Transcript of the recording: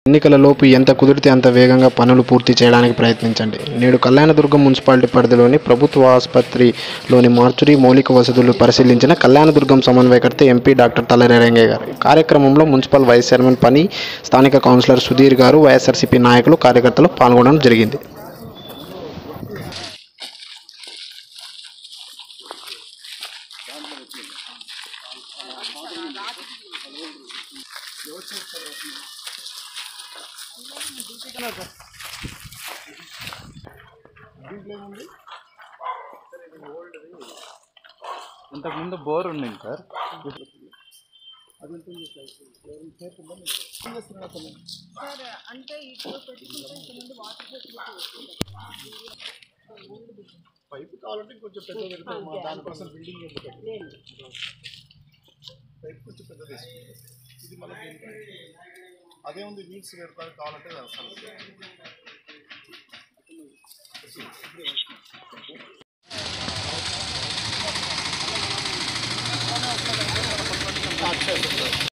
ఎన్నికలలోపు ఎంత కుదిరితే అంత వేగంగా పనులు పూర్తి చేయడానికి ప్రయత్నించండి. నేడు కళ్యాణదుర్గం మున్సిపాలిటీ పరిధిలోని ప్రభుత్వ ఆసుపత్రిలోని మార్చురీ మౌలిక వసతులు పరిశీలించిన కళ్యాణదుర్గం సమన్వయకర్త ఎంపీ డాక్టర్ తలరి రంగయ్య గారు. కార్యక్రమంలో మున్సిపల్ వైస్ చైర్మన్ పని, స్థానిక కౌన్సిలర్ సుధీర్ గారు, వైఎస్ఆర్సీపీ నాయకులు, కార్యకర్తలు పాల్గొనడం జరిగింది. ఇంతకుముందు బోర్ ఉంది సార్. అంటే ఇప్పుడు పెట్టుకుంటే పైపు కావాలంటే కొంచెం పెద్ద పెడతాం. దానికోసం బిల్డింగ్ పైపు కొంచెం పెద్దది ఇది మళ్ళీ అదే ఉంది. నీడ్స్ పెడతారు కావాలంటే అసలు